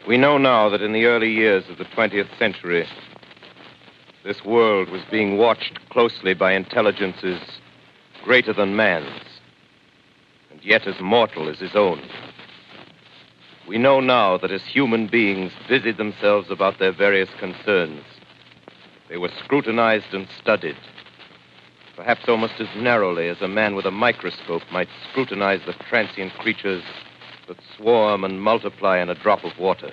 We know now that in the early years of the 20th century, this world was being watched closely by intelligences greater than man's, and yet as mortal as his own. We know now that as human beings busied themselves about their various concerns, they were scrutinized and studied, perhaps almost as narrowly as a man with a microscope might scrutinize the transient creatures that swarm and multiply in a drop of water.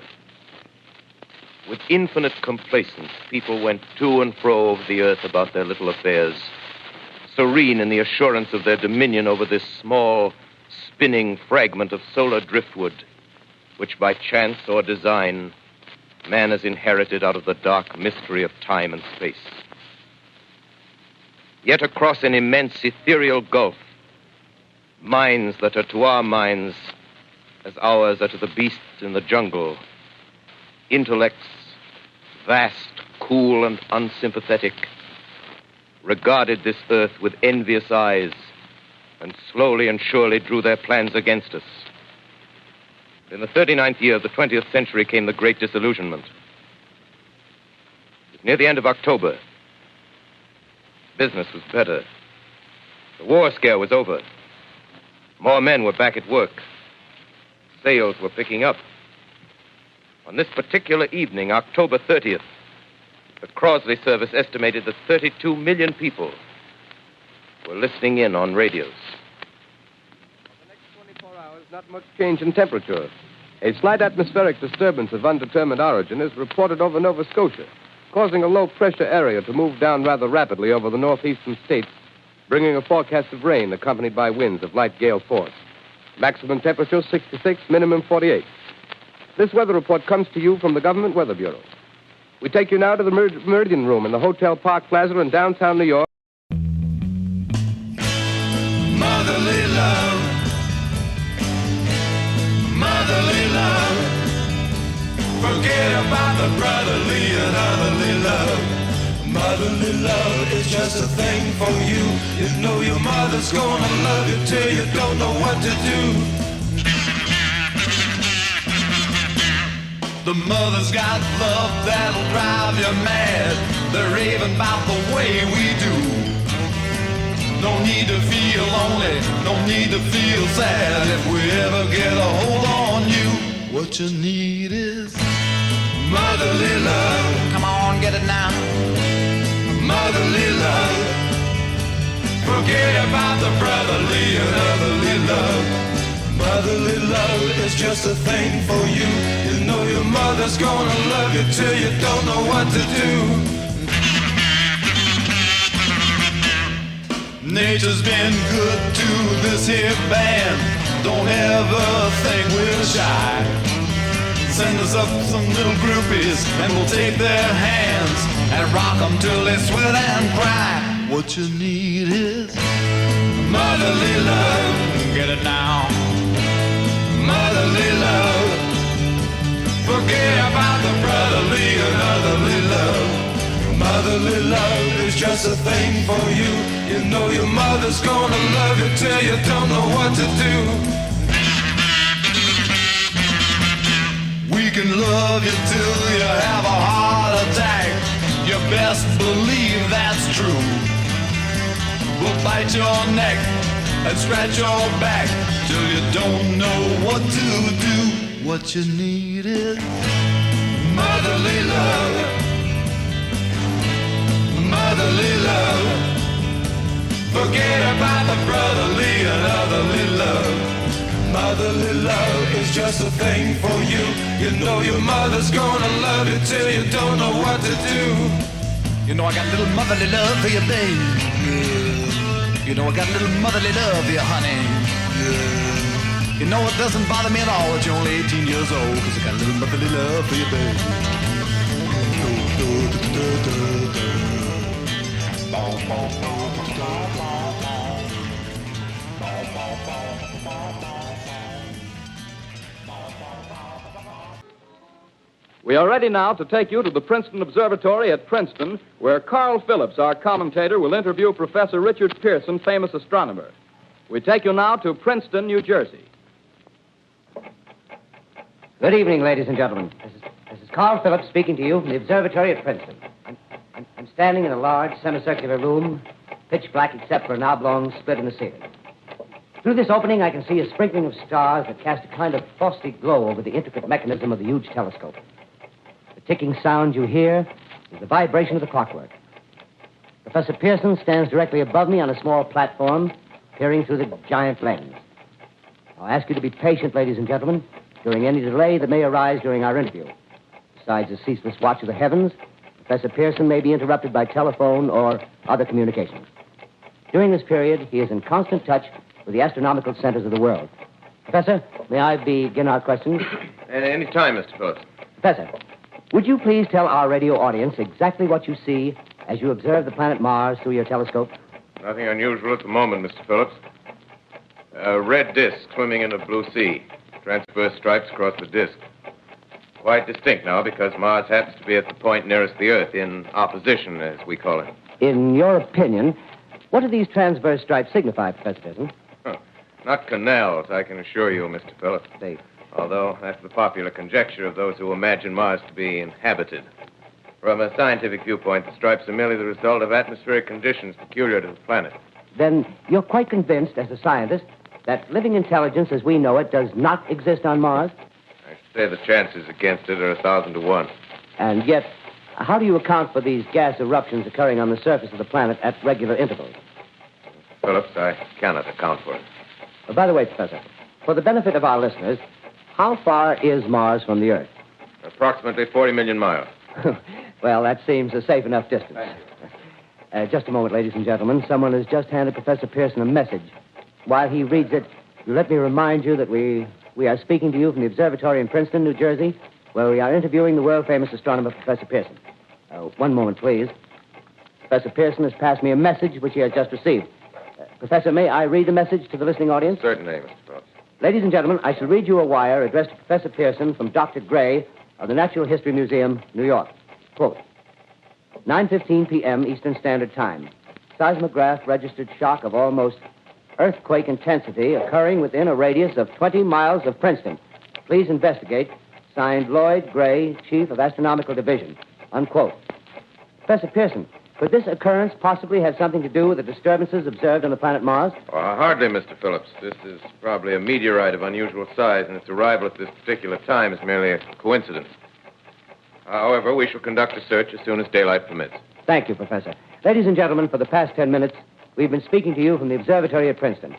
With infinite complacence, people went to and fro over the earth about their little affairs, serene in the assurance of their dominion over this small, spinning fragment of solar driftwood, which by chance or design, man has inherited out of the dark mystery of time and space. Yet across an immense ethereal gulf, minds that are to our minds as ours are to the beasts in the jungle, intellects, vast, cool, and unsympathetic, regarded this earth with envious eyes and slowly and surely drew their plans against us. In the 39th year of the 20th century came the Great Disillusionment. It was near the end of October. Business was better. The war scare was over. More men were back at work. Sales were picking up. On this particular evening, October 30th, the Crosley service estimated that 32 million people were listening in on radios. For the next 24 hours, not much change in temperature. A slight atmospheric disturbance of undetermined origin is reported over Nova Scotia, causing a low-pressure area to move down rather rapidly over the northeastern states, bringing a forecast of rain accompanied by winds of light gale force. Maximum temperature 66, minimum 48. This weather report comes to you from the Government Weather Bureau. We take you now to the Meridian Room in the Hotel Park Plaza in downtown New York. Motherly love, motherly love. Forget about the brotherly and otherly love. Motherly love is just a thing for you. You know your mother's gonna love you till you don't know what to do. The mother's got love that'll drive you mad. They're raving about the way we do. No need to feel lonely, no need to feel sad. If we ever get a hold on you, what you need is motherly love. Come on, get it now. Motherly love. Forget about the brotherly and otherly love. Motherly love is just a thing for you. You know your mother's gonna love you till you don't know what to do. Nature's been good to this here band. Don't ever think we're shy. Send us up some little groupies and we'll take their hands and rock them till they sweat and cry. What you need is motherly love. Get it now. Motherly love. Forget about the brotherly and otherly love. Motherly love is just a thing for you. You know your mother's gonna love you till you don't know what to do. We can love you till you have a heart attack. You best believe that's true. We'll bite your neck and scratch your back till you don't know what to do. What you need is motherly love. Motherly love. Forget about the brotherly and otherly love. Motherly love is just a thing for you. You know your mother's gonna love you till you don't know what to do. You know I got a little motherly love for you, babe. Yeah. You know I got a little motherly love for you, honey. Yeah. You know it doesn't bother me at all that you're only 18 years old, because I got a little motherly love for you, babe. We are ready now to take you to the Princeton Observatory at Princeton, where Carl Phillips, our commentator, will interview Professor Richard Pearson, famous astronomer. We take you now to Princeton, New Jersey. Good evening, ladies and gentlemen. This is Carl Phillips speaking to you from the observatory at Princeton. I'm standing in a large semicircular room, pitch black except for an oblong split in the ceiling. Through this opening, I can see a sprinkling of stars that cast a kind of frosty glow over the intricate mechanism of the huge telescope. The ticking sound you hear is the vibration of the clockwork. Professor Pearson stands directly above me on a small platform, peering through the giant lens. I'll ask you to be patient, ladies and gentlemen, during any delay that may arise during our interview. Besides the ceaseless watch of the heavens, Professor Pearson may be interrupted by telephone or other communications. During this period, he is in constant touch with the astronomical centers of the world. Professor, may I begin our questions? Any time, Mr. Phillips. Professor, would you please tell our radio audience exactly what you see as you observe the planet Mars through your telescope? Nothing unusual at the moment, Mr. Phillips. A red disk swimming in a blue sea. Transverse stripes across the disk. Quite distinct now because Mars happens to be at the point nearest the Earth, in opposition, as we call it. In your opinion, what do these transverse stripes signify, Professor Pearson? Not canals, I can assure you, Mr. Phillips. Although that's the popular conjecture of those who imagine Mars to be inhabited. From a scientific viewpoint, the stripes are merely the result of atmospheric conditions peculiar to the planet. Then you're quite convinced, as a scientist, that living intelligence as we know it does not exist on Mars? I should say the chances against it are 1,000 to 1. And yet, how do you account for these gas eruptions occurring on the surface of the planet at regular intervals? Phillips, I cannot account for it. By the way, Professor, for the benefit of our listeners, how far is Mars from the Earth? Approximately 40 million miles. Well, that seems a safe enough distance. Just a moment, ladies and gentlemen. Someone has just handed Professor Pearson a message. While he reads it, let me remind you that we are speaking to you from the observatory in Princeton, New Jersey, where we are interviewing the world-famous astronomer, Professor Pearson. One moment, please. Professor Pearson has passed me a message which he has just received. Professor, may I read the message to the listening audience? Certainly, Mr. Phillips. Ladies and gentlemen, I shall read you a wire addressed to Professor Pearson from Dr. Gray of the Natural History Museum, New York. Quote, 9:15 p.m. Eastern Standard Time. Seismograph registered shock of almost earthquake intensity occurring within a radius of 20 miles of Princeton. Please investigate. Signed, Lloyd Gray, Chief of Astronomical Division. Unquote. Professor Pearson, could this occurrence possibly have something to do with the disturbances observed on the planet Mars? Hardly, Mr. Phillips. This is probably a meteorite of unusual size, and its arrival at this particular time is merely a coincidence. However, we shall conduct a search as soon as daylight permits. Thank you, Professor. Ladies and gentlemen, for the past 10 minutes, we've been speaking to you from the observatory at Princeton,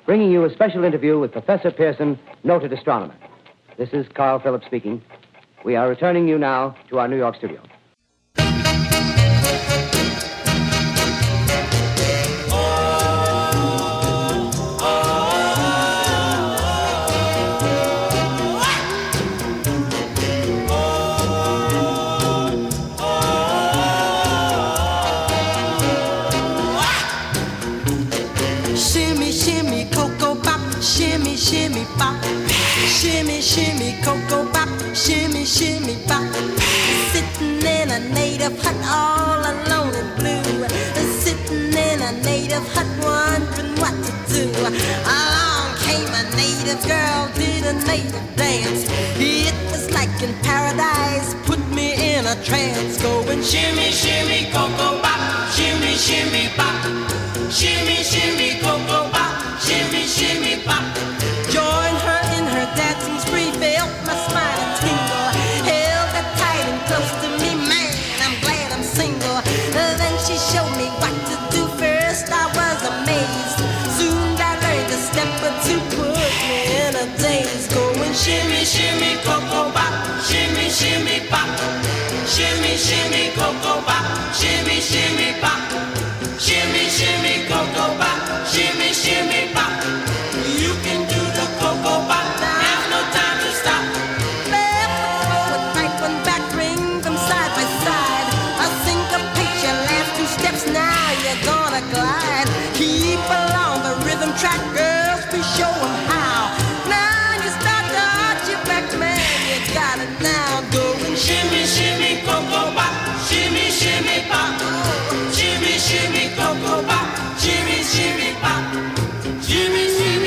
bringing you a special interview with Professor Pearson, noted astronomer. This is Carl Phillips speaking. We are returning you now to our New York studio. Shimmy, bop, shimmy, shimmy, cocoa bop, shimmy, shimmy, bop. Sitting in a native hut all alone and blue. Sitting in a native hut wondering what to do. Along came a native girl, did a native dance. It was like in paradise, put me in a trance. Going shimmy, shimmy, cocoa bop, shimmy, shimmy, bop. Shimmy, shimmy, cocoa bop, shimmy, shimmy, bop. Joined her in her dancing spree, felt my spine and tingle. Held her tight and close to me, man, I'm glad I'm single. Then she showed me what to do. First I was amazed. Soon I learned a step or two, put me in a daze. Going shimmy, shimmy, cocoa bop, shimmy, shimmy, bop. Shimmy, shimmy, cocoa bop, shimmy, shimmy, bop. Shimmy, shimmy, cocoa bop, shimmy, shimmy, bop. You can do the cocoa bop, have no time to stop. Left forward, right one back, bring them side by side. A syncopate your last two steps, now you're gonna glide. Keep along the rhythm track, girls, we show them how. Now you start to arch your back, man, you got it now. Going shimmy, shimmy, cocoa bop, shimmy, shimmy, bop. Shimmy, shimmy, cocoa bop, shimmy, shimmy, bop. Shimmy, shimmy.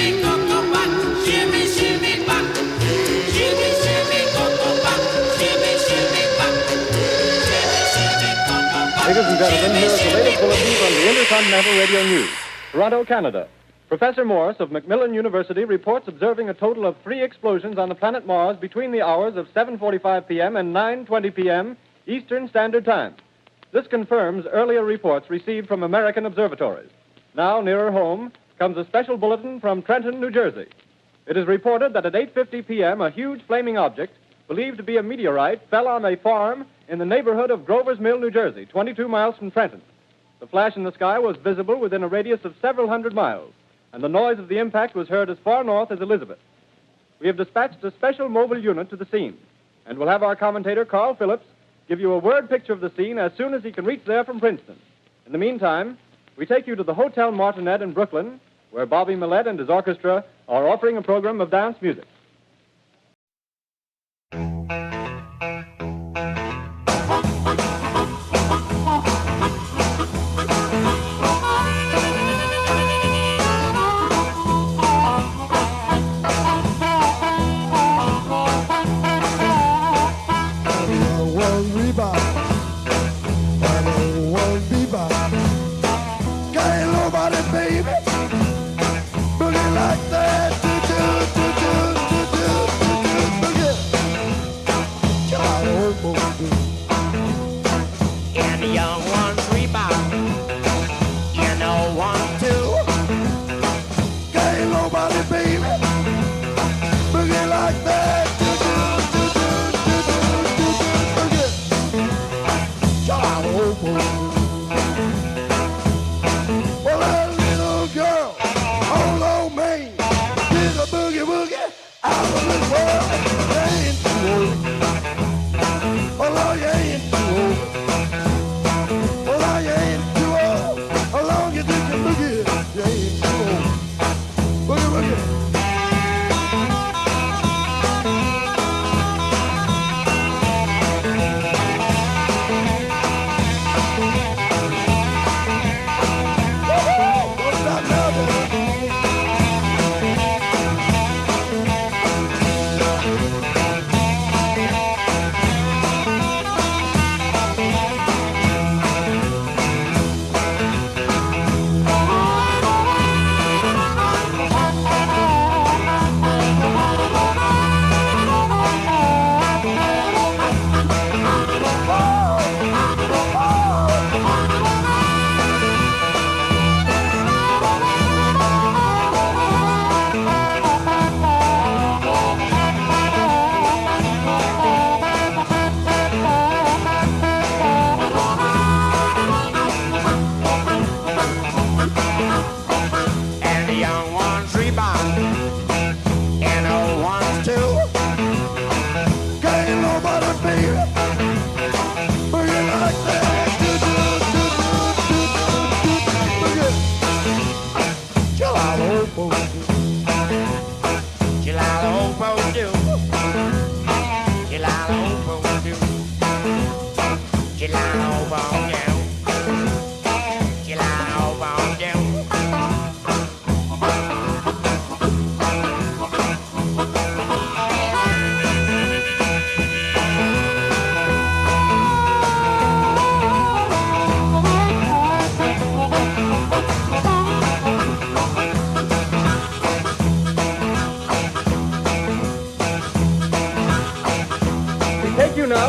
Ladies and gentlemen, here is the latest bulletin from the Intercontinental Radio News. Toronto, Canada. Professor Morse of Macmillan University reports observing a total of 3 explosions on the planet Mars between the hours of 7:45 p.m. and 9:20 p.m. Eastern Standard Time. This confirms earlier reports received from American observatories. Now, nearer home, comes a special bulletin from Trenton, New Jersey. It is reported that at 8:50 p.m., a huge flaming object, believed to be a meteorite, fell on a farm in the neighborhood of Grover's Mill, New Jersey, 22 miles from Trenton. The flash in the sky was visible within a radius of several hundred miles, and the noise of the impact was heard as far north as Elizabeth. We have dispatched a special mobile unit to the scene, and we'll have our commentator, Carl Phillips, give you a word picture of the scene as soon as he can reach there from Princeton. In the meantime, we take you to the Hotel Martinet in Brooklyn, where Bobby Millett and his orchestra are offering a program of dance music.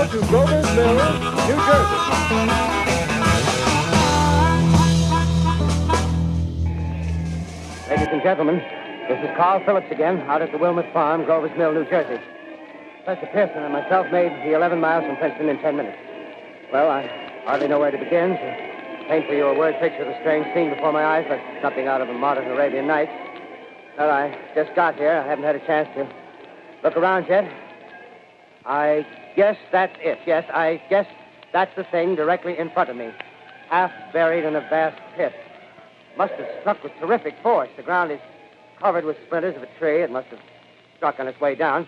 To Grover's Mill, New Jersey. Ladies and gentlemen, this is Carl Phillips again, out at the Wilmot Farm, Grover's Mill, New Jersey. Professor Pearson and myself made the 11 miles from Princeton in 10 minutes. Well, I hardly know where to begin. To paint for you a word picture of the strange scene before my eyes, like something out of a modern Arabian Nights. Well, I just got here. I haven't had a chance to look around yet. I guess that's it. Yes, I guess that's the thing directly in front of me. Half buried in a vast pit. Must have struck with terrific force. The ground is covered with splinters of a tree. It must have struck on its way down.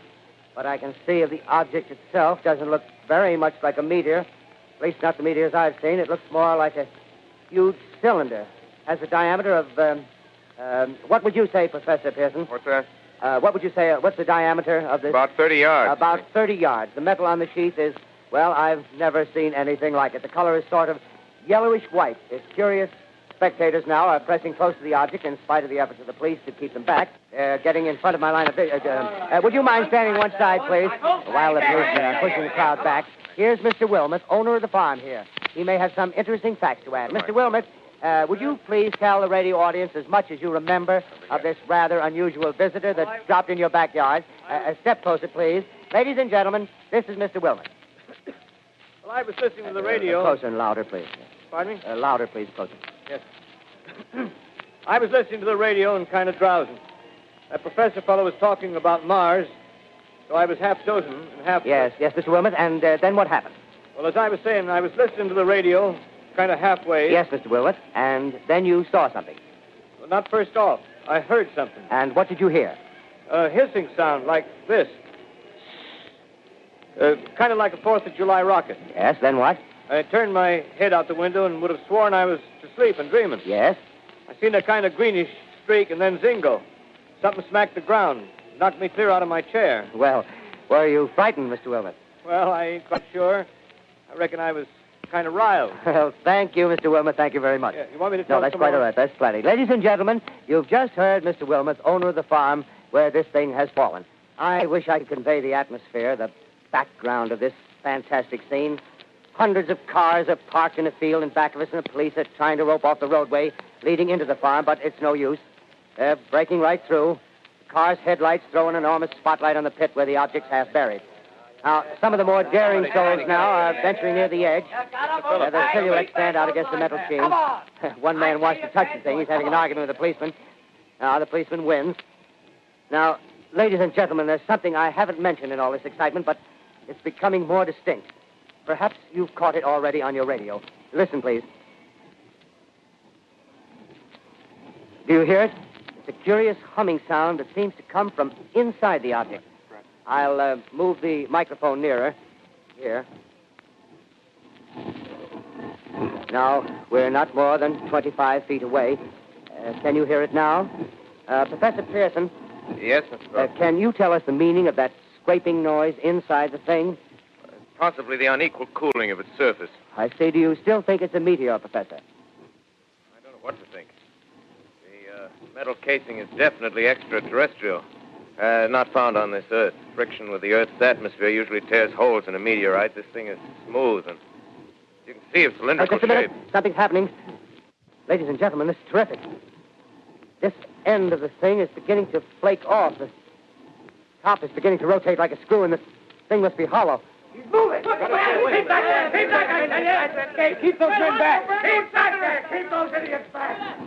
But I can see the object itself doesn't look very much like a meteor. At least not the meteors I've seen. It looks more like a huge cylinder. Has a diameter of, what would you say, Professor Pearson? What's that? What would you say, what's the diameter of this? About 30 yards. About 30 yards. The metal on the sheath is, well, I've never seen anything like it. The color is sort of yellowish white. Its curious spectators now are pressing close to the object in spite of the efforts of the police to keep them back. Getting in front of my line of vision. Would you mind standing one side, please? While the policemen are pushing the crowd back. Here's Mr. Wilmot, owner of the farm here. He may have some interesting facts to add. Mr. Wilmot, would you please tell the radio audience as much as you remember of this rather unusual visitor that dropped in your backyard? A step closer, please. Ladies and gentlemen, this is Mr. Wilmot. Well, I was listening to the radio. Closer and louder, please. Pardon me? Louder, please, closer. Yes. I was listening to the radio and kind of drowsing. That professor fellow was talking about Mars, so I was half dozing and half... Yes, Mr. Wilmot, and then what happened? Well, as I was saying, I was listening to the radio, kind of halfway. Yes, Mr. Wilmot, and then you saw something. Well, not first off. I heard something. And what did you hear? A hissing sound like this. Kind of like a 4th of July rocket. Yes, then what? I turned my head out the window and would have sworn I was asleep and dreaming. Yes? I seen a kind of greenish streak and then zingo. Something smacked the ground, knocked me clear out of my chair. Well, were you frightened, Mr. Wilmot? Well, I ain't quite sure. I reckon I was kind of riled. Well, thank you, Mr. Wilmot. Thank you very much. Yeah, you want me to tell No, that's some quite more? all right. That's plenty. Ladies and gentlemen, you've just heard Mr. Wilmot, owner of the farm where this thing has fallen. I wish I could convey the atmosphere, the background of this fantastic scene. Hundreds of cars are parked in a field in back of us, and the police are trying to rope off the roadway leading into the farm, but it's no use. They're breaking right through. The car's headlights throw an enormous spotlight on the pit where the object's half buried. Now, some of the more daring souls now are venturing near the edge. Their silhouettes stand out against the metal sheen. One man wants to touch the thing. He's having an argument with the policeman. Now, the policeman wins. Now, ladies and gentlemen, there's something I haven't mentioned in all this excitement, but it's becoming more distinct. Perhaps you've caught it already on your radio. Listen, please. Do you hear it? It's a curious humming sound that seems to come from inside the object. I'll move the microphone nearer. Here. Now, we're not more than 25 feet away. Can you hear it now? Professor Pearson. Yes, Mr. Gross. Can you tell us the meaning of that scraping noise inside the thing? Possibly the unequal cooling of its surface. I say, do you still think it's a meteor, Professor? I don't know what to think. The metal casing is definitely extraterrestrial. Not found on this Earth. Friction with the Earth's atmosphere usually tears holes in a meteorite. This thing is smooth, and you can see its cylindrical Just a minute. shape. Something's happening. Ladies and gentlemen, this is terrific. This end of the thing is beginning to flake off. The top is beginning to rotate like a screw, and the thing must be hollow. He's moving. Keep back there. Keep those men back. Keep those idiots back.